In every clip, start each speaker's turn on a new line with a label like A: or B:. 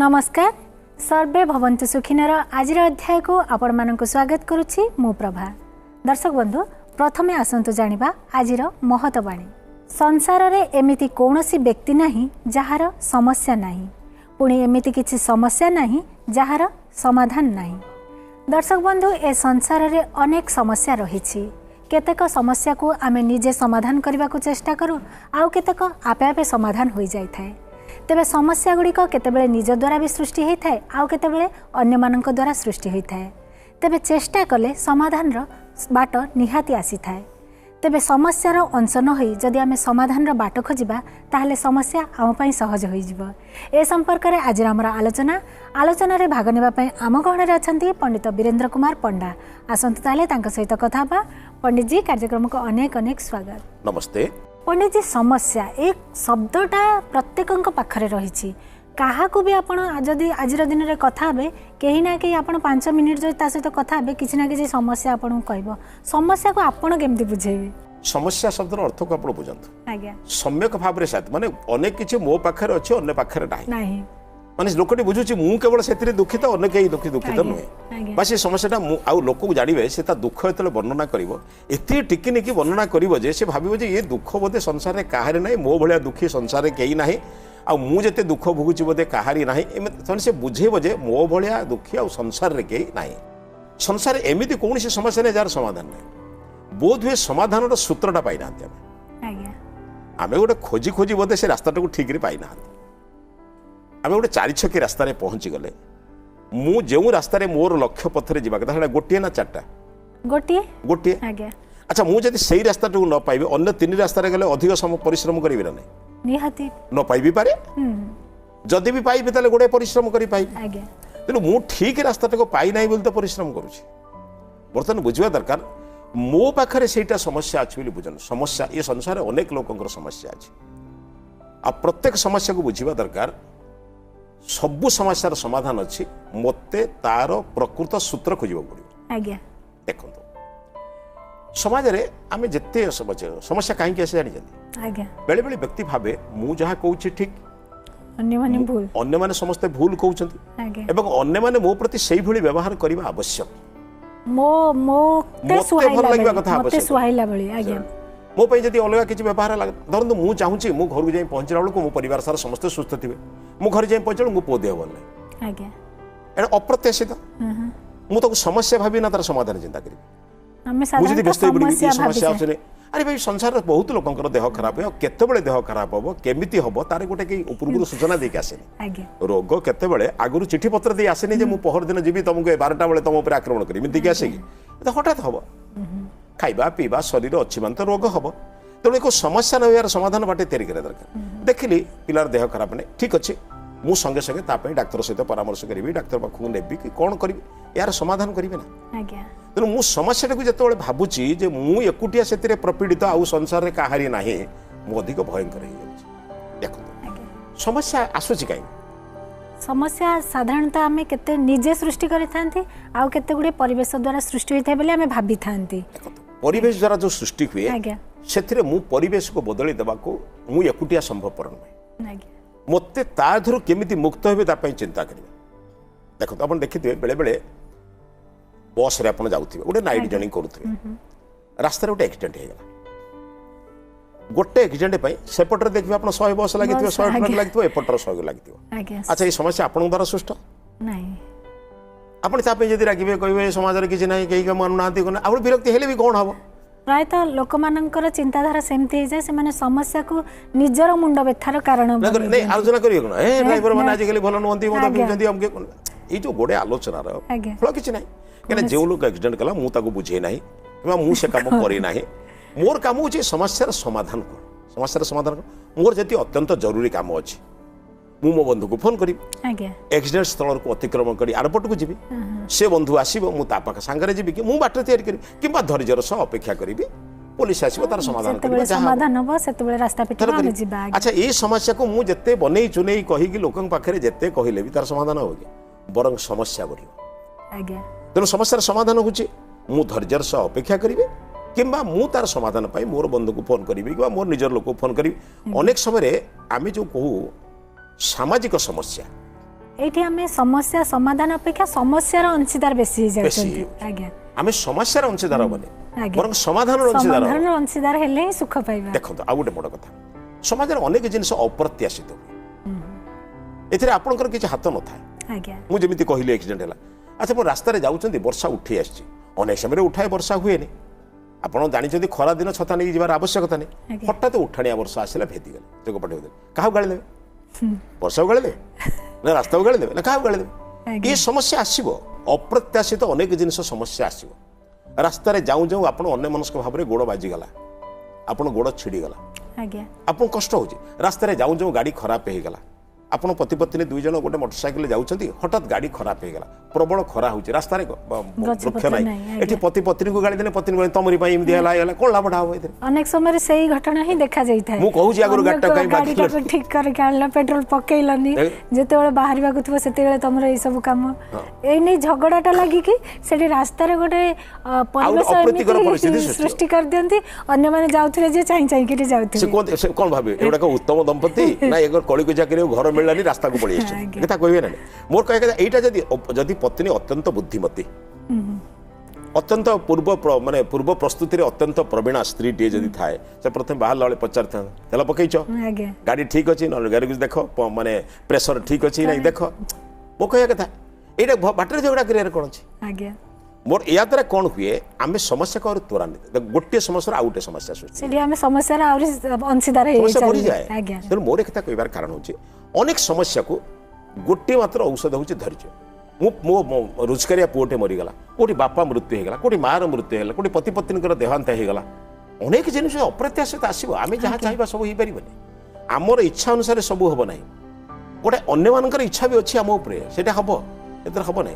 A: नमस्कार सर्वे भवन्तु सुखिनर आज अध्याय को आपण मानक स्वागत करुछि मु प्रभा। दर्शक बंधु प्रथमे आसंतु जानिबा आजिर महत्वाणी। संसार रे एमिति कौनसी व्यक्ति नाही जहार समस्या नाही, पुणी एमिति किछि समस्या नाही जहार समाधान नाही। दर्शक बंधु ए संसार रे अनेक समस्या रहिछि। केतेक समस्या को आमे निजे समाधान करबा को चेष्टा करू, आउ केतेक आपे आपे समाधान होई जाय थाए। तेबे समस्या गुड़िक केतेबेले निज द्वारा भी सृष्टि होता है, आउ केतेबेले अन्य मानक द्वारा सृष्टि होता है। तेबे चेष्टा कले समाधान रो बाट निहाती आसी थाए। तेबे समस्यार अंश न होई जदि आमे समाधान रो बाट खोजिबा ताहले समस्या आम पई सहज होई जिवो। ए संपर्क रे आज हमर आलोचना रे भाग नेबा पई आम गहण रे अछंती पंडित वीरेंद्र कुमार पंडा। आसंतु ताले तांका सहित कथा बा। पंडित जी कार्यक्रम को अनेक अनेक स्वागत।
B: नमस्ते
A: पंडित जी। समस्या एक शब्दटा प्रत्येक पाखरे रही, क्या भी आप आज दिन में कथा हे कहीं ना कहीं आप 5 मिनिट जो सहित कथा हे कि ना कि समस्या आपको कह समस्या को आपड़ केमती बुझेबे?
B: समस्या शब्द अर्थ को आप बुझातु
A: आज्ञा
B: सम्यक भाव माने अनेक किसी मो पाखे अच्छे अन्य पाखे
A: नहीं
B: माने लोकटी बुझुची मु केवल से दुखित अन्य कहीं दुखित नुहे बस ये समस्या लोक को जानवे से दुख जो वर्णना कर टिकिनिकी वर्णना करे से भाव ये दुख बोधे संसार में कहार ना मो भाया दुखी संसार में कहीं ना आते दुख भोगुची बोधे कहारी ना से बुझेब जे मो भाया दुखी आ संसार में कहीं ना संसार एमती कौन समस्या नहीं जार समाधान ना बोध हुए समाधान सूत्रटा पाई ना आम गोटे खोजी खोजी बोधे से रास्ता ठीक पाई ना आम गोटे 4 छकी रास्ता पहुंची गले मु जो रास्ता मोर लक्ष्य पथरे जावा कथा गोटे ना 4टा गोटे अच्छा मुझे से रास्ता न पाइबे अन्य 3 रास्ता गले अधिक समय परिश्रम करेंगे ना निहाती न पाइबी पारे जदि भी पाइबे ताले गोटे परिश्रम करी पाइबे तेणु मु ठीक रास्ता को पाई ना बोली तो परिश्रम करुँची बर्तमान बुझा दरकार मो पाखे से समस्या अच्छी बुझन समस्या ये संसार अनेक लोक समस्या अच्छी आ प्रत्येक समस्या को बुझा दरकार सबु समस्यार समाधान अच्छी मते तार प्रकृत सूत्र खोज पड़े देखो समाज रे आमे जिते समस्या कहीं आसे जानी बेले बेले व्यक्ति भावे मु जहाँ कहूँ ठीक अन्य माने समस्ते भूल कहते एवं अन्य माने मो प्रति सही भली व्यवहार करबा आवश्यक मते भल लागबा कथा आवश्यक मो पे जदि अलग किसी व्यवहार धरतु मु चाहूँगी मो घर को जाई पहुँचला बेलू मो परिवार सारा समस्ते सुस्थ थे मो घर जाई पहुँचल मो पुओ देह भल ना अप्रत्याशित मुझे समस्या भावी ना तार समाधान चिंता करी व्यस्त समस्या आसने अरे भाई संसार बहुत लोक देह खराब है केतबेले देह खराब हम केमिति हम तार गोटे कहीं उपरकू सूचना देके आसेनी रोग केतबेले आगुरी चिठी पत्र दे आसेनी जे मु पहर दिन जीवी तुमको 12टा बेले तुम उपर आक्रमण करी एमती आसे कि हठात हम खाइबा पीवा शरीर अच्छी मान तो रोग हम तेणु एक समस्या न समाधान बाटे तैयारी करा दरकार देखिली पिलार देह खराब नहीं ठीक अच्छे मु संगे संगे तापई डाक्तर सहित परामर्श करी डाक्तर पाखु नेबी कि कौन करी यार समाधान करेंगे ना तेणु मु समस्या को जो भावुची जे मु एकुटिया से प्रपीड़ित आउ संसार में कहारी ना मु अधिक भयंकर देखो समस्या आसूची कहीं
A: समस्या साधारणतः आमे केते निजे सृष्टि करि थांती आउ केते गुडे परिवेश द्वारा सृष्टि होइथाय बेले आमे भाबी थांती
B: परिवेश द्वारा जो सृष्टि हुए से मु परिवेश को बदली देवा को मु एकुटिया संभवपर नुहे मते ताधर केमिति मुक्त हेबे तापई चिंता करिवे देखो तो अपन देखिथिबे बेले बेले बस रे अपन जाउथिबे गोटे नाइट जर्नी करूथिबे रास्ता रे गोटे एक्सीडेंट हे गला गोटे एक्सीडेंट पई सेपटर देखिबे अपन 100 बस लागिथिबे 100 ट्रक लागिथिबे एपटर 100 लागिथिबे अच्छा ये समस्या आपन द्वारा सृष्ट
A: नहीं
B: आपण तापई जदि रागिबे कहबे समाज रे किछि नाही केही मानु नाथि कोन आ विरक्ति हेले भी कोन हबो
A: प्रायतः लोक मानकर चिंताधारा सेमती जाए से समस्या को निजर मुंड व्यथार कारण
B: नहीं आलोचना करिए कोन ए ड्राइवर माने आज काली भलो नहंती मत जदि हमके कोन ई जो गोडे आलोचना रो फल किछि नाही केना जे लोक एक्सीडेंट कला मु ताको बुझे नाही किबा मु से काम करे नाही मोर काम होची समस्यार समाधान कर समस्यार समाधान कर मोर जति अत्यंत जरूरी काम अछि मु मो बंधु को फोन करी एक्सीडेंट स्थल को अतिक्रमण करी आरपट को जीवी से बंधु आसीबो मु ता पाख संगरे जीवी कि मु बाटर तैयारी करी किबा धैर्यर सह अपेक्षा करिबी पुलिस आसीबो तार समाधान करिबो
A: समाधान हो सेते बेले रास्ता पिट हम जीबा
B: अच्छा ए समस्या को मु जत्ते बनै चुनै कहि कि लोकन पाखरे जत्ते कहिले भी तार समाधान होगे बरंग समस्या बढ़ियो
A: आज्ञा
B: तेणु समस्यार समाधान होची मु धैर्यर सह अपेक्षा करिबे किंबा मु तार समाधान पाई मोर बंधु को फोन करिबी कि मोर निजर लोक को फोन करिबी अनेक समय रे आमे जो कहू सामाजिक समस्या
A: एठी हमें समस्या समाधान अपेक्षा समस्यार अंशीदार बेसी
B: बेसी
A: जाउछन्ती आज्ञा
B: आमे समस्यार अंशदार बने
A: आज्ञा
B: बरं समाधानर अंशदार
A: समाधान अंशीदार हेले ही सुख पाइबा
B: देखो आ गोटे बड़ कथा समाजରେ ଅନେକ ଜିନିଷ ଅପ୍ରତ୍ୟାଶିତ ଏଥିରେ ଆପଣଙ୍କର କିଛି ହାତ ନଥାଏ
A: आज्ञा
B: ମୁଁ ଯେମିତି କହିଲି ଆକ୍ସିଡେଣ୍ଟ ହେଲା ଆଚ୍ଛା ମୁଁ ରାସ୍ତାରେ ଯାଉଛନ୍ତି ବର୍ଷା ଉଠି ଆସିଛି ଅନେକ ସମୟରେ ଉଠାଏ ବର୍ଷା ହୁଏନି ଆପଣ ଜାଣିଛନ୍ତି ଖରା ଦିନ ଛତା ନେଇକି ଯିବାର ଆବଶ୍ୟକତା ନାହିଁ
A: ଆଜ୍ଞା।
B: ହଠାତ୍ ଉଠାଣିଆ ବର୍ଷା ଆସିଲା ଭେଦିଗଲେ ଯୋଗ ପଟେଇ ଦେଲେ କାହାକୁ ଗାଳି ଦେବେ ବର୍ଷାକୁ ଗାଳି ଦେବେ ନା ରାସ୍ତାକୁ ଗାଳି ଦେବେ ନା କାହାକୁ ଗାଳି ଦେବେ
A: ଆଜ୍ଞା।
B: ଏ ସମସ୍ୟା ଆସିବ ଅପ୍ରତ୍ୟାଶିତ ଅନେକ ଜିନିଷ ସମସ୍ୟା ଆସିବ ରାସ୍ତାରେ ଯାଉଁ ଯାଉଁ ଆପଣ ଅନ୍ୟମନସ୍କ ଭାବରେ ଗୋଡ଼ ବାଜିଗଲା ଆପଣ ଗୋଡ଼ ଛିଡ଼ିଗଲା
A: आज्ञा
B: आपको कष्ट हो रास्तार जाऊँ जाऊँ गाड़ी खराब हो गला आपण पति पत्नी दुई जन गोटे मोटरसाइकिल जाऊँच हठात गाड़ी खराब हो गला प्रबल खरा हो रास्तार वृक्ष ना ये पति पत्नी को गाड़ी देने पत्नी तमरी एमती है कौन लाभटा हम ये
A: अनेक समय से ही घटना ही देखा जाई था
B: मु कहूची आगु
A: गाड़ी ठीक करके आनला पेट्रोल पकेइलनी जेते बेले बाहरिबा को थबो सेते बेले तमरो ए सब काम ए नै झगड़ाटा लागि कि सेठी रास्ता रे गोटे परिवेश सृष्टि कर दियंती अन्य माने जाउथले जे चाहि चाहि के जाउथले
B: से कोन भाबे एडा को उत्तम दंपति ना एगर कळी को जाकरे घर मिललानी रास्ता को पड़ी आछे कथा कहबे ना मोर कहे कथा एटा जदी पत्नी अत्यंत बुद्धिमती अत्यंत माने पूर्व प्रस्तुति रे अत्यंत प्रवीणा स्त्री टे जदी थाए से प्रथम बाहर लाले पचार था तेल पकईचो गाड़ी ठीक अछि न गाड़ी कुछ देखो माने प्रेशर ठीक अछि नै देखो मो कहे कथा एटा बाटरे झगड़ा करियर कोन अछि
A: आज्ञा
B: मोर या द्वारा कौन हुए आमे समस्या को त्वरान्वित गोटे समस्या आ गोटे समस्या सृष्टि
A: सेठी हमें समस्या रा और अंशीदार हे
B: चली जाए
A: आज्ञा
B: तेणु मोर कथा कहबार कारण होची अनेक समस्या को गोटे मात्र औषध होची धैर्य मो रोजगारिया पुओटे मरीगला कोटी बापा मृत्यु होगला कोटी मार मृत्यु होगला कोटी पति पत्नी देहांत होगला अनेक जिनिस अप्रत्याशित आसो आमे जहाँ चाहिए सब हो पारे आमर इच्छा अनुसार सब हम ना गोटे अन्य मानकर इच्छा भी अच्छी आम उपरे सेटा हम एतर हम ना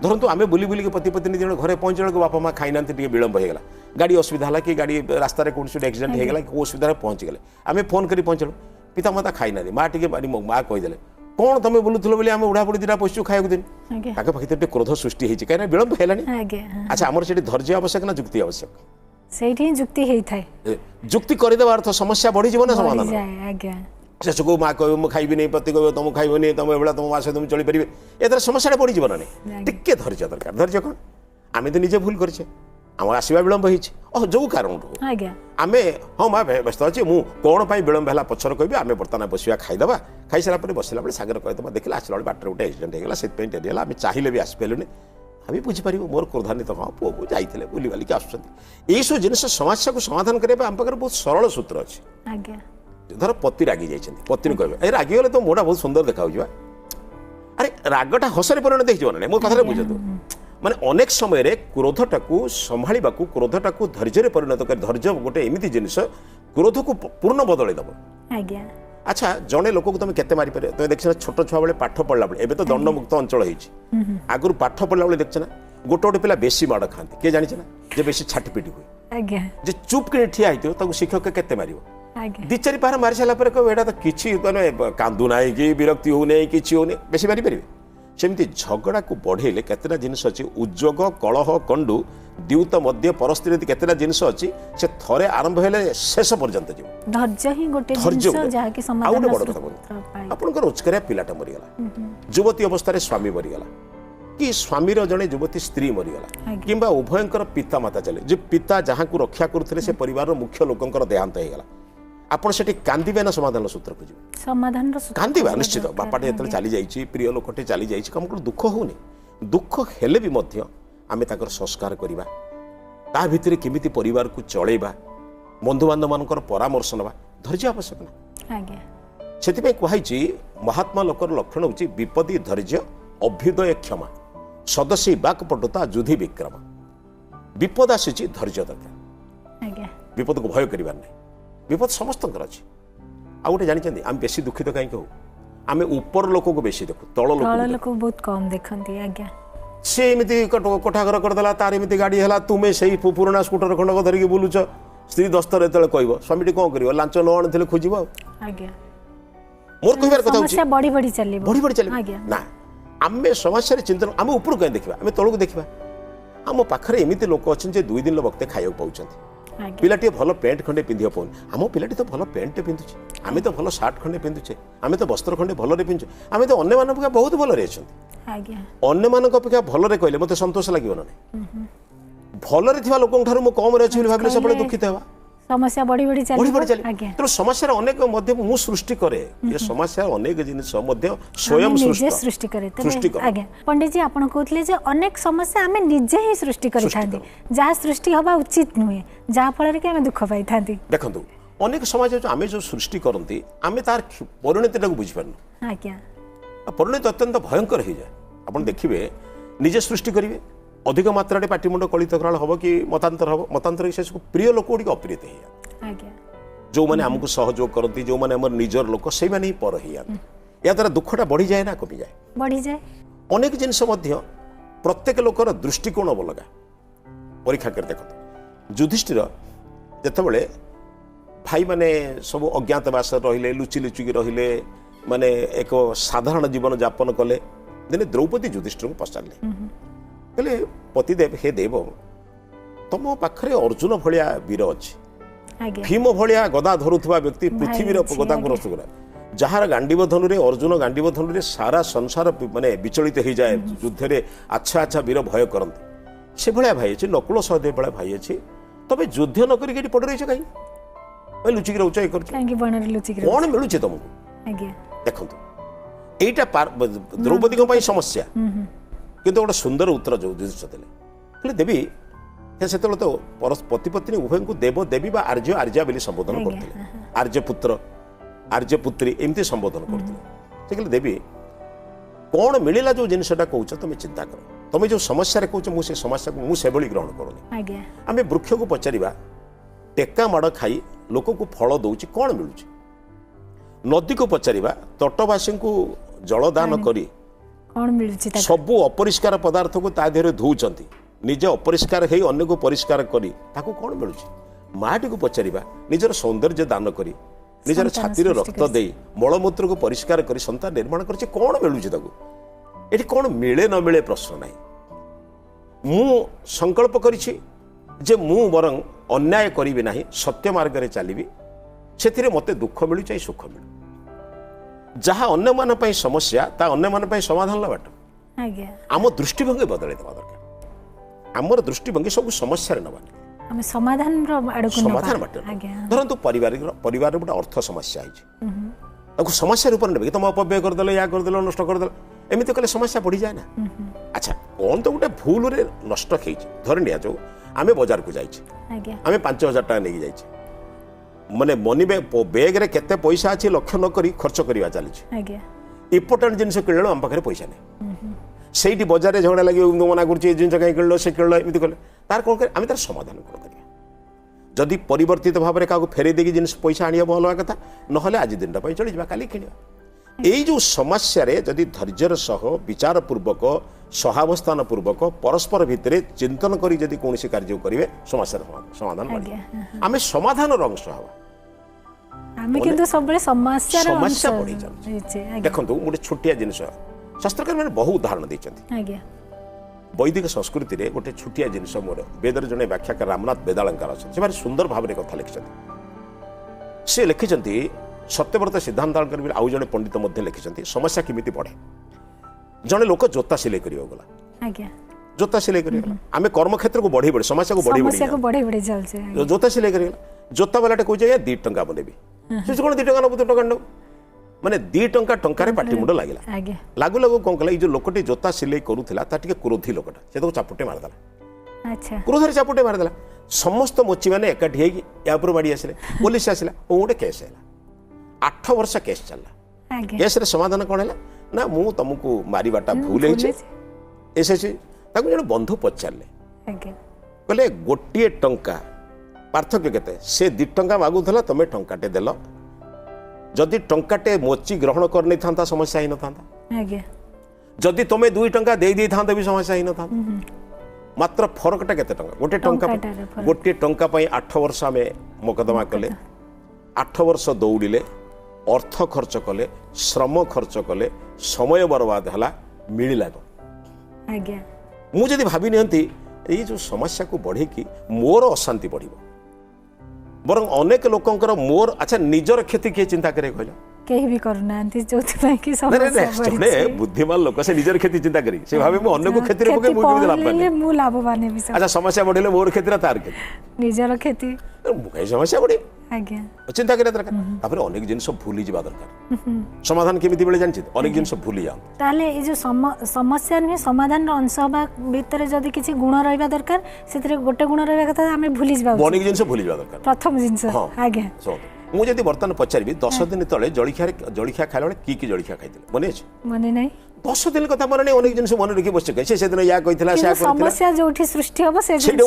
B: धरतु आमे बुली बुली के पति पत्नी जन घरे पहुंचे बेलू बापा माँ खाई ना विलंब होगा गाड़ी असुविधा है कि गाड़ी रास्तार कौन एक्सीडेंट होगा कि असुविधा पहुंची गले आमे फोन कर पहुंचलु पिता माता खाई ना माँ टी माँ कहीदे कौन तुम बुलूल बोली आम उड़ा बुड़ी दिटा पशु खाया दिन ताके पाखे क्रोध सृष्टि होती कहीं विलंब है अच्छा आमर से धैर्य आवश्यक ना जुक्ति आवश्यक
A: सेठी जुक्ति हेइथाय
B: जुक्ति करदेवा अर्थ समस्या बढ़ी जीवन समाधान
A: आज्ञा
B: शेष को माँ कह मुझे खाइबी नहीं पति कह तुम खाइबनी तुम एभला तुम माँ तुम चली पारे एथर समस्या बढ़ी जीवन नहीं टिके धैर्य दरकार धैर्य कौन आम तो निजे भूल करे आम आसवा विलंब हो जो कारण आम हाँ माँ व्यस्त अच्छे मुझे कौन पर विलंब है पचर कह आम बर्तमान बसवा खाईदे खाई सारा बसला बेले सागर कहदेवा देखला आसला बेले बाटर गोटे एक्सीडेंट होगा से डेरी है आम चाहिए भी आसपारे आम बुझीपर मोर क्रोधान्वित हाँ पुओ को जाइए बुली बालिक आसुँच सब जिन समस्या को समाधान करने आम पाखे बहुत सरल सूत्र अच्छे धर पति रागी जाइए पत्नी कह ए रागिगले तो मोटा बहुत सुंदर देखा अरे रागटा हसरे परिणत होना मो कथा बुझतु माने अनेक समय रे क्रोधटा को संभाळिबा को क्रोधटा को धैर्य परिणत कर धैर्य गोटे एमिति जिनिस क्रोध को पूर्ण बदलै दबो आज्ञा अच्छा जने लोक को तुम केते मारि पारे तुम देखछ छोट छुआ बेले पाठ पढ़ला बेले एबे तो दंडमुक्त अंचल होइछि आगुर पाठ पढ़ला बेले देखछ ना गोटे गोटे पिला बेसी माड़ खांती के जानिछ ना जे बेसी छाटपिटी हुए
A: आज्ञा जे
B: चुप के ठिया आइतो ताको शिक्षक केते मारिबो दी चारि पार मारी सारा पर कह एटा तो किछि माने कांदू नाही कि विरक्ति हो नै किछि हो नै बेसी मारि परिबे सेमती झगड़ा को बढ़ेले केतेटा जिनिस अछि उद्योग कलह कंडू द्यूत मध्य परस्थिति केतेटा जिनिस अछि से थरे आरंभ हेले शेष पर्यंत जीव
A: धैर्य ही गोटे जिनिस जहा कि समाधान
B: आपनकर रोजगारिया पिलाटा मरि गला युवती अवस्था रे स्वामी मरि गला कि स्वामी रो जने युवती स्त्री मरि गला किंबा उभयंकर पिता माता चले जे पिता जहां को रक्षा करथले से परिवार रो मुख्य लोकंकर देहांत हे गला आपण सेठी कांदिबे ना समाधान सूत्र खोजिबे
A: समाधान रो सूत्र
B: कांदिबा निश्चित बापाटे एतले चली जाईची प्रिय लोकटे चली जाईची हमको दुख होउनी दुख हेले भी मध्य आमे ताकर संस्कार करिबा ता भितरे केमिति परिवार को चलेबा बंधु बांधव मानकर परामर्श नबा धैर्य आवश्यक ना
A: आज्ञा
B: सेति पे कहैची महात्मा लोकर लक्षण होची विपदी धैर्य अभ्युदय क्षमा सदस्य वाक्पटुता जुधि विक्रम विपद आसीची धैर्य दरकार
A: आज्ञा
B: विपद को भय करिबार नै विपद समस्त अच्छी आ गोटे जानी आम बेसी दुखित कहीं कहू आम ऊपर लोक को बेसी देखु तल
A: लोक बहुत कम देखती आज्ञा
B: सी एमती कोठा घर करदेला तार एमती गाड़ी है तुम्हें से पुराना स्कूटर खंडक धरिकी बुलुच स्त्री दस्तर जो कह स्वामी कौन कर लांच न आनी खोज
A: आज्ञा
B: मोर कहबार कथा
A: बढ़ी बढ़ी चल
B: ना आम समस्या चिंतन आम ऊपर कहीं देखा आम तलू देखा आम पाखे एमती लोक अच्छे 2 दिन वक्ते खाया पाँच
A: ଆଜ୍ଞା।
B: ପିଲାଟିଏ ଭଲ ପ୍ୟାଣ୍ଟ ଖଣ୍ଡେ ପିନ୍ଧିବ ପାଉନି ଆମ ପିଲାଟି ତ ଭଲ ପ୍ୟାଣ୍ଟଟେ ପିନ୍ଧୁଛେ ଆମେ ତ ଭଲ ସାର୍ଟ ଖଣ୍ଡେ ପିନ୍ଧୁଛେ ଆମେ ତ ବସ୍ତ୍ର ଖଣ୍ଡେ ଭଲରେ ପିନ୍ଧୁଛେ ଆମେ ତ ଅନ୍ୟମାନଙ୍କ ଅପେକ୍ଷା ବହୁତ ଭଲରେ ଅଛନ୍ତି
A: ଆଜ୍ଞା
B: ଅନ୍ୟମାନଙ୍କ ଅପେକ୍ଷା ଭଲରେ କହିଲେ ମୋତେ ସନ୍ତୋଷ ଲାଗିବ ନା ନାହିଁ ଭଲରେ ଥିବା ଲୋକଙ୍କ ଠାରୁ ମୁଁ କମରେ ଅଛି ବୋଲି ଭାବିଲେ ସବୁବେଳେ ଦୁଃଖିତ ହେବା
A: ସମସ୍ୟା ବଢି ବଢି
B: ବଢି ବଢି
A: ଚାଲିବ
B: ଚାଲେ
A: ଆଜ୍ଞା
B: ତେଣୁ ସମସ୍ୟାର ଅନେକ ମଧ୍ୟ ମୁଁ ସୃଷ୍ଟି କରେ ଏ ସମସ୍ୟାର ଅନେକ ଜିନିଷ ମଧ୍ୟ ସ୍ୱୟଂ
A: ଆମେ ନିଜେ
B: ସୃଷ୍ଟ
A: ସୃଷ୍ଟି करे
B: ସୃଷ୍ଟି କରେ
A: ଆଜ୍ଞା पंडित जी आपण कहते जे अनेक समस्या आमे निजे ही सृष्टि करि थांती जहा सृष्टि हवा उचित नुहे जहा फल कि आमे दुख पाई थांती
B: देखंतु अनेक समाज आमे जो सृष्टि करती आमे तार परिणतिटा बुझी पारनु
A: आज्ञा
B: परिणति अत्यंत भयंकर हो जाए आपण देखिए निजे सृष्टि करेंगे अधिक मात्रा पाटिमुंड कलित कराल हम कि मतांतर हम मतांतर से प्रिय लोक गुड़ी अप्रिय हो जाए
A: आज्ञा
B: जो मैंने आमको सहयोग करती जो मैंने आम निजर लोक से ही पर हो जाते या द्वारा दुखटा बढ़ी जाए ना कमी जाए
A: बढ़ी जाए
B: अनेक जिनस प्रत्येक लोकर दृष्टिकोण अलग परीक्षा कर देख युधिष्ठिर जितेबाला भाई माने सब अज्ञातवास रहिले लुचि लुचिकी रहिले माने एक साधारण जीवन यापन कले दिने द्रौपदी युधिष्ठिर को पचारे कहले पतिदेव हे देव तुम पाखरे अर्जुन भलिया वीर अच्छी
A: आज्ञा
B: भीम भलिया गदा धरुवा व्यक्ति पृथ्वीर गदा को रसगुरा जार गांडीव धनुरे अर्जुन गांडीव धनुरे सारा संसार माने विचलित हो जाए युद्ध में अच्छा अच्छा वीर भय करते से भाया भाई अच्छे नकुल सहदेव भाया भाई अच्छे तबे युद्ध न करी पड़ रही कहीं लुचिक रोच ये कौन मिलूँ तुमको
A: आज्ञा
B: देखो यहीटा द्रौपदी समस्या किंतु गोटे सुंदर उत्तर जो युधिष्ठिर देले देवी से तो पति पत्नी उभय को देव देवी बा आर्य आर्या बोली संबोधन करते आर्यपुत्र आर्यपुत्री एमती संबोधन करते कहले देवी कौन मिलला जो जिनसा कौच तुम चिंता कर तुम जो समस्या कौच मुझे समस्या को मुझे ग्रहण करूनी आम वृक्ष को पचारिबा टेका माड़ खाई लोक को फल दौर कौन मिलूँ नदी को पचारिबा तटवासी को जलदान करी
A: कौन मिलुछि
B: सबु अपरिष्कार पदार्थ को ता देहरे धोउचंती निजे अपरिष्कार हेई अन्य को परिष्कार करी ताको कौन मिलुछि माटी को पचारिबा निजर सौंदर्य दान करी निजर छातीर रक्त देई मलमूत्र को परिष्कार करी संतान निर्माण करछि कौन मिलुछि ताको एठी कौन मिले न मिले प्रश्न नाही मु संकल्प करिछि जे मु बरं अन्याय करिबि नाही सत्य मार्ग रे चलिबि सेथिरे मते दुख मिलु चाहे सुख मिलु जहाँ अन्य मान पई समस्या ता अन्य मान पई समाधान ला बाट
A: आज्ञा
B: आम दृष्टिभंगी बदले देवा दरकार आमर दृष्टिभंगी सब समस्या रे नबा
A: हम समाधान रो आडको
B: समाधान बाट
A: आज्ञा
B: धरंतु परिवार गोटे अर्थ समस्या है ताको समस्या रूप नेबे तुम अपव्यय कर देलो या कर देलो नष्ट कर देलो एमिति कले समस्या बढ़ी जाए ना अच्छा कौन तो गोटे भूल रे नष्ट खेइछि धरि निया जो आमे बाजार को जाइछि
A: आज्ञा
B: आमे 5000 टाका नेकी जाइछि माने मनी बैग रे केते पैसा अच्छी लक्ष्य न करी खर्च करवा चली इम्पोर्टाट जिन किण आम पाखे पैसा नहीं से बजार में झगड़ा लगे मना कर जिन कहीं किण से किण एमती कले तार कौन कर तार समाधान कौन कर जदि परिवर्तित भाव में क्या फेरे देगी जिन पैसा आने अलग कथा ना आज दिन चली जा काली कि यही जो समस्या जदि धैर्यर सह विचार पूर्वक सहावस्थान पूर्वक परस्पर भितर चिंतन करी जदि कौन कार्य करेंगे समस्या समाधान आम समाधान अंश हवा समस्या बढ़ी जाए देखो गोटे छोटिया जिनस शास्त्रकार मैंने बहु उदाहरण देते वैदिक संस्कृति रे गोटे छोटिया जिनस मोर वेदर जड़े व्याख्याकार रामनाथ वेदालंकार अच्छे भारी सुंदर भाव में कथा लिखिं से लिखिं सत्यव्रत सिद्धांत आउ जड़े पंडित लिखिं समस्या किमिति बढ़े जड़े लोक जोता सिलाई कर गला जोता सिलाई कर आम कर्म क्षेत्र को बढ़ी बढ़ी समस्या को बढ़ी बढ़ी जोता सिलाई कर जोता वाला कहे 2 टंका बनेबी कौन 2 टंका नबू 2 टंका नबू माने 2 टंका टंकार पाटी मुंड लगे लागू लागू कौन कला जो लोकटी जोता सिलाई करूला क्रोधी लोकटा से चापुटे मारदेला क्रोधर चापुटे मारदेला समस्त मोची मैंने एकाठी होपर बाड़ी आसिले पुलिस आसला गोटे केस है 8 वर्ष केस चलला केस समाधान कौन है ना मु तुमको मारिबाटा भूल है जड़े बंधु पचारे कहले गोटे टंका पार्थक्य केते से 2 टंका मागुला तुम टंकाटे देल जदि टंकाटे मोची ग्रहण कर नहीं था समस्या ही न था जदि तुम्हें 2 टंका दे था भी समस्या ही न था मात्र फरकटा केते टंका गोटे टंका 8 वर्ष आम मोकदमा कले 8 वर्ष दौड़िले अर्थ खर्च कले श्रम खर्च कले समय बर्बाद है मिलला मुझे भावी नियंती ये जो समस्या को बढ़े कि मोर अशांति बढ़ बरं अनेक लोकंकर मोर अच्छा निजर क्षति किए चिंता करे कहला
A: केही भी करूनांती जोथि कि
B: जड़े बुद्धिमान लोक से निजर क्षति चिंता करी से भावे मु अन्य को क्षति रे पके मु लाभ पानी
A: मु लाभवान हेबी
B: अच्छा समस्या बढ़िले मोर क्षति तार क्षति
A: निजर क्षति
B: मु कई समस्या बढ़ी
A: आज्ञा
B: चिंता करे दरकार तापर अनेक जिंस भूली जिबा दरकार समाधान केमिति बेले जानछि अनेक जिंस भूली जाम
A: ताले ए जो समस्या नहीं समाधान रो अंश बा भीतर जदी किछि गुण रहबा दरकार सेतरे गोटे गुण रहबा कथा हमें भूली जिबा
B: अनेक जिंस भूली जिबा दरकार
A: प्रथम जिंस आज्ञा
B: मु जदि बर्तन पचारि 10 दिन तळे जळिखिया खाइला की जळिखिया खाइथिले मने अछि मने नै 10 दिन कथा मने नै अनेक जिंस मने रखि बसछ कैसे से दिन या कहितला से
A: समस्या जोठी सृष्टि होबो से जिंस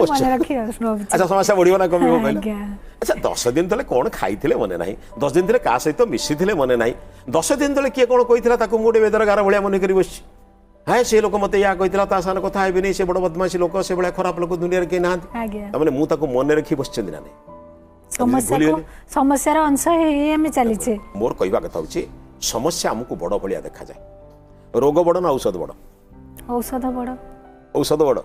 A: मने रखि
B: अच्छा समस्या बढ़ियो ना कमी हो कहला अच्छा 10 दिन तले कोन खाइथिले मने नाही 10 दिन तले का सहित मिसिथिले मने नाही 10 दिन तले किए कोन कहितला ताकू मोडे बेदरगार भलिया मने करी बसछ हाय से लोक मते या कहितला ता सान कथा हेबे नै से बड़ बदमाशी लोक से बड़ा खराब लोक दुनिया रे के नाहंती तमने मु ताकू मने रखि बसछन ना नै
A: समस्या अंश हमें चली
B: मोर कहवा कथा होची समस्या हमको बड़ भलिया देखा जाए रोग बड़ ना औषध बड़ औषध बड़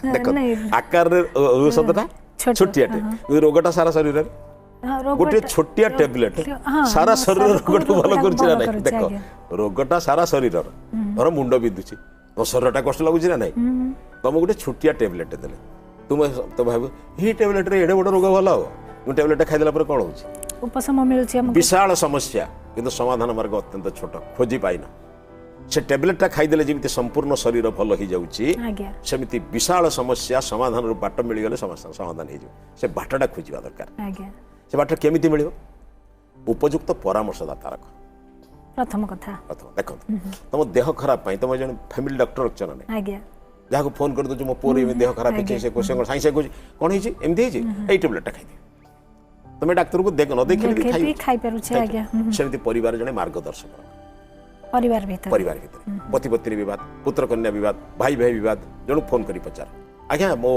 B: देखो आकार औषधटा छोटियाटे रोगटा सारा शरीर रे गोटे छोटिया टैबलेट सारा शरीर रोगट भलो करछि ना नहीं देखो रोगटा सारा शरीर और मुंड बिंदुछि तो शरीरटा कष्ट लागुछि ना नहीं तुम गोटे छोटिया टैबलेट देले तुम तो भाबो ही टैबलेट रे एडे बड़ रोग भलो हो टैबलेट खाइदेला पर कौन होची
A: उपशम मिलुची हमको
B: विशाल समस्या किंतु समाधान मार्ग अत्यंत छोट खोजी पाइना से टैबलेटटा खाइदेले जेमिति संपूर्ण शरीर भल हो जाउची सेमिति विशाल समस्या समाधान रो बाट मिल गले समस्या समाधान हो जाउ से बाटटा खोजिबा दरकार से बाट केमिति मिलिबो उपयुक्त परामर्शदाता रख
A: प्रथम
B: देखो तुम देह खराब पाई तुम जन फैमिली डॉक्टर रखछ ना आज्ञा जाको फोन कर दो मो पोर एमे देह खराब है से क्वेश्चन साइंस कोन हिची एमदी हिची एई टैबलेटटा खाइ तुम डाक्टर को देख न देखि
A: खाइ परु छे आज्ञा
B: सेमिति परिवार जने मार्गदर्शक
A: परिवार भीतर
B: पति पत्नी विवाद पुत्र कन्या विवाद भाई भाई विवाद जणु फोन करी पचार आज्ञा मो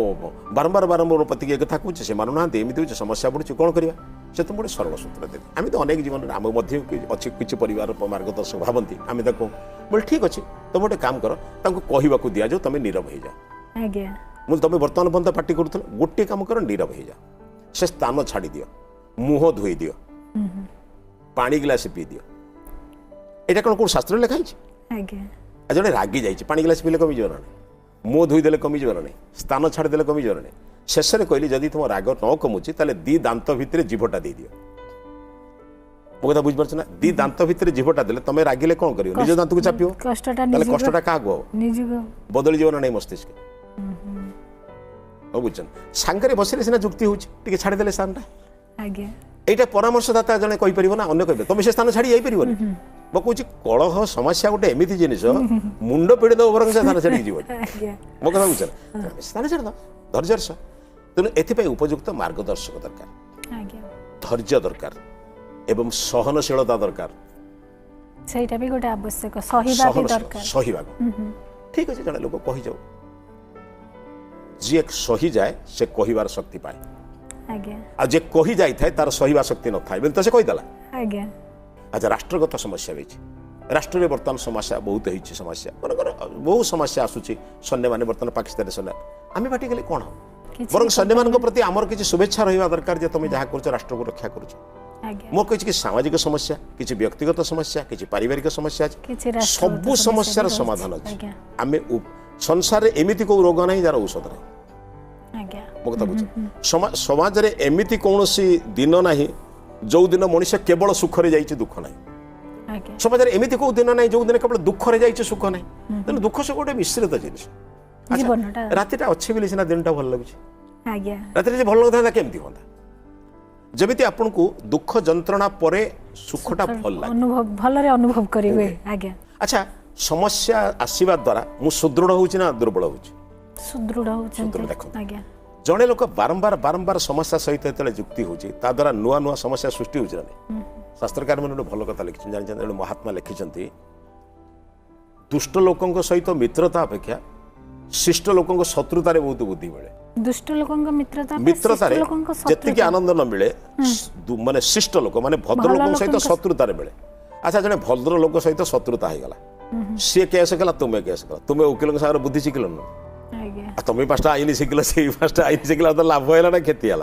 B: बारंबार मोर पति के कथा कहूँ से मानुना एमती समस्या पड़ुଛି कौन करवा से तुम गोटे सरल सूत्र दे आम तो अनेक जीवन आम अच्छी किसी परिवार मार्गदर्शक भावती आम बोले ठीक अच्छे तुम गोटे काम कर कहवाक दि जाओ तुम नीरव हो जाओ मुझे तुम बर्तमान पर्यंत पार्टी करूल गोटे काम कर नीरव हो जाओ से स्थान छाड़ी दियो मुह धोई दियो पानी गिलास पी दियो यहाँ कौन कौन शास्त्र लिखाई जड़े रागी जाइए पानी गिलास पीले कमिज ना मुह धोईदे कमिज ना स्थान छाड़देले कमिज ना शेष में कहली जदि तुम राग न कमुची दी दांत भितर जीभटा दे दियो मो कथा बुझ ना दी दांत भितर जीभटा देले तुम रागिले कौन कर निज दांत को चापियो कष्टा क्या बदली जीवन ना मस्तिष्क बुझन सांगे बस सीना जुक्ति होती छाड़देले स्थानटा यहाँ परामर्शदाता जड़े कहीपर ना अन्य कहे तुम से स्थान छाड़ी जापर मैं कहूँ कलह समस्या गोटे एमती जिन मुंड पीड़ी दब बर से स्थान छाड़ी जीव मो कथा बुझ स्थान छाड़ धैर्य सह तेणु एथि उपयुक्त मार्गदर्शक दरकार धैर्य दरकार एवं सहनशीलता दरकार सहीवा ठीक अच्छे जड़े लोक कही जाओ जी एक सही जाए से कहिबार शक्ति पाए आ जे कही जाई थाए तार सहीवा शक्ति न थाए तो से कहीदेला अच्छा राष्ट्रगत समस्या भी राष्ट्र में बर्तमान समस्या बहुत होती समस्या बहुत समस्या आसूची सैन्य मैंने बर्तमान पाकिस्तान सैन्य आम पार्टी गले कौन बर सैन्य मान प्रति आमर किसी शुभेच्छा रहा दरकार जे तुम जहाँ कर राष्ट्र को रक्षा कर मोर कही सामाजिक समस्या किसी व्यक्तिगत समस्या किसी पारिवारिक समस्या सबू समस्यार समाधान अच्छे आम संसार एमती को रोग ना जार औषध ना मो कथा बुझ समाज रे एमती कौन दिन ना जो दिन मनुष्य केवल सुखरे जाइए दुख ना समाज रे एमती को दिन ना जो दिन केवल दुखरे जाइए सुख ना तेनाली दुख सुख गोटे मिश्रित जिनिस रातिटा अच्छे बोली सीना दिनटा भल लगे राति भल लगता केमती हाँ जमी आपन को दुख जंत्रणा परे सुखटा भल
A: भलरे अनुभव करिवे
B: अच्छा समस्या आसीबा द्वारा मु सुदृढ़ होउची ना दुर्बल होउची
A: सुदृढ़
B: देखो जड़े लोक बारंबार बारंबार समस्या सहित जो जुक्ति होची ता द्वारा नुआ नुआ समस्या सृष्टि होची ना शास्त्रकार मैंने भल कथा लिखिछन जानि महात्मा लिखिछन्ति दुष्ट लोकंक सहित मित्रता अपेक्षा शिष्ट लोकंक शत्रुतारे बहुत बुद्धि मिले
A: दुष्ट लोकंक
B: मित्रतारे जतिक आनंद न मिले माने शिष्ट लोक माने भद्र लोक सहित शत्रुतारे मिले अच्छा जने भद्र लोक सहित शत्रुता हो गला सी केस कला तुम्हें केस कला तुम्हें वकिल सागर बुद्धि शिखल न तुम्हें पांचटा आईन शिखल से पांचटा आईन शिखला तो लाभ है ना क्षति है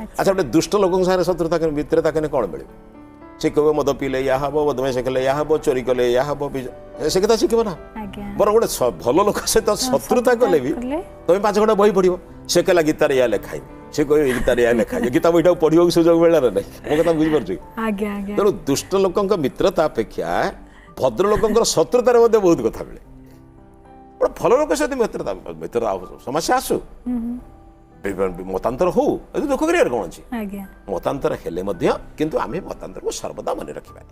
B: अच्छा गोटे दुष्ट लोक सारे शत्रुता मित्रता कने कौन मिले से कह मद पीले या हम बदमाश कले या हम चोरी कले या हम से कथा शिखब ना बर गोटे भल लोक सहित शत्रुता कले भी तुम 5 घंटा बही पढ़ से कहला गीतार या लेखाई से कह गीतार या लेखाई गीता बईटा पढ़ा सुजोग मिला ना मो कथा बुझीपार तेणु दुष्ट लोक मित्रता अपेक्षा भद्र लोक शत्रुतार बहुत कथा मिले गोटे भल लोक सहित मित्रता मित्रता समस्या आसू मतांतर हो दुख कर कौन अच्छी मतांतर हेले किंतु आम मतांतर को सर्वदा मन रखा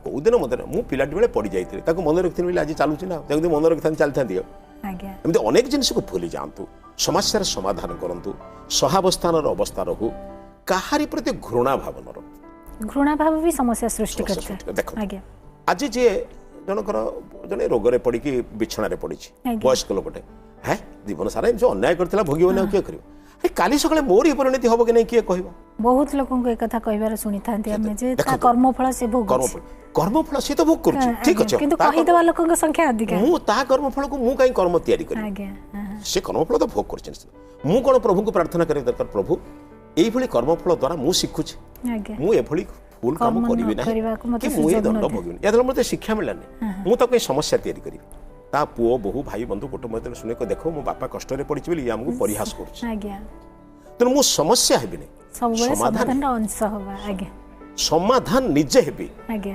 B: कौ दिन मत मुझे पिलाटी बेले पड़ जाती मन रखी आज चलुची ना मन रखी चलती एमती अनेक जिन को भूली जातु समस्या समाधान करूँ सहावस्थान अवस्था रहू कहारी प्रति घृणा भाव न
A: घृणा भाव भी समस्या सृष्टि
B: देख आज जी जनकर जन रोग पड़ी बिछण पड़ी वयस्क लोकटे है जीवन सारा जो अन्याय करथिला भोगिबने किए करियो अरे काली सकाळे मोर परिणति हबो कि नै किए कहबो
A: बहुत लोगन को एक कथा कहबार सुनी थांती हम जे ता कर्मफल से भोग
B: कर्मफल से तो भोग करछि ठीक अछि
A: किंतु कहि देवा लोगन के संख्या अधिक है
B: मु ता कर्मफल को मु काई कर्म तयारी करी
A: आगे
B: से कर्मफल तो भोग करछि मु कोन प्रभु को प्रार्थना करे दरकार प्रभु एई भली कर्मफल द्वारा मु सिखुछि
A: आगे
B: मु ए भली फुल काम करिवे ना कि मु ए दंड भोगिनी यादला मते शिक्षा मिललानी मु तो कोई समस्या तयारी करी ता पुओ बहु भाई बंधु कुटुंब शुणे को देखो मो बापा कष्ट रे पड़ी बोली आमको परिहास कर मु समस्या हेबी
A: समाधान अंश होबा आगे
B: समाधान निजे हेबी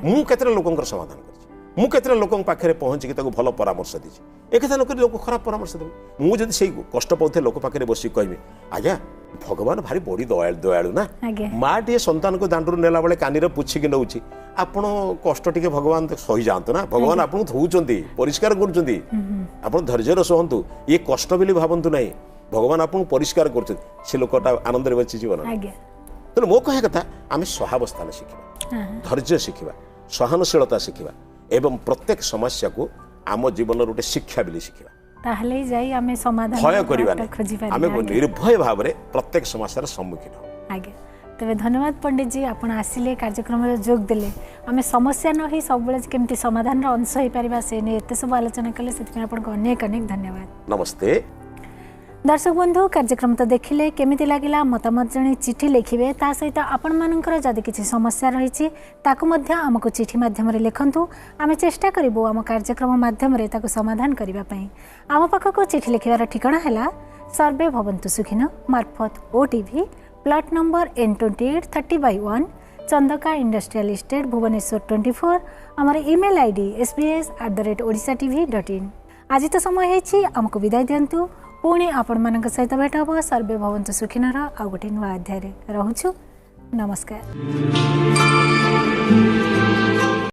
B: मु केतरे लोकंकर समाधान कर मु केतरे लोकं पाखरे पहुंची कि ताको भलो परामर्श दीची एक लोक लोक खराब परामर्श देबे मु जदी सेई कष्ट पाउथे लोक पाखरे बसी कहबी आज्ञा भगवान भारी बड़ी दयालु ना माँ टे संतान को दांडू नेला बेले कानी पुछिकी नौची आपण कष्ट टे भगवान सही जातु ना भगवान आपन धोउचंती परिष्कार करूचंती आपण धैर्यर सहंतु ये कष्ट बोली भावंतु नहीं भगवान आपन परिष्कार करूचंती से लोकटा आनंद रे बची जीवन तेणु मो कह कथा आम सहावस्थान शिखा धैर्य शिखा सहनशीलता शिखा एवं प्रत्येक समस्या को आम जीवन गोटे शिक्षा बोली शिखा
A: ताहले जाई आमे समाधान
B: भय करिवानी आमे निर्भय भाव रे प्रत्येक समस्यार सम्मुखीन हो
A: आगे तबे धन्यवाद पंडित जी आपण आसिले कार्यक्रम रे जोग देले आमे समस्या न ही सब बेले केमती समाधान रो अंश होई परिबा से ने एते सब आलोचना कले सेति आपण को अनेक अनेक धन्यवाद
B: नमस्ते
A: दर्शक बंधु कार्यक्रम तो देखिले केमिति लागिला मतामत जणी चिठी लिखिबे ता सहित आपण मानकर जदि किछि समस्या रहिछि ताकु मध्य हमको चिठी माध्यम रे लिखंतु आमे चेष्टा करिवो हम कार्यक्रम माध्यम रे ताकु समाधान करिबा पई आम पाखको चिठी लिखिबार ठिकाना हैला सर्वे भवन्तु सुखिन मार्फत OTV plot number N28 30/1 Chandaka industrial estate Bhubaneswar 24 आमर ईमेल आईडी sbs@odishatv.in आज तो समय हेछि हमको विदाय दियंतु पुणी आपण मानक सहित भेट हबो सर्वे भवन्तु सुखिनर आ गोटे नुआ अध्याय रे रहूछु नमस्कार।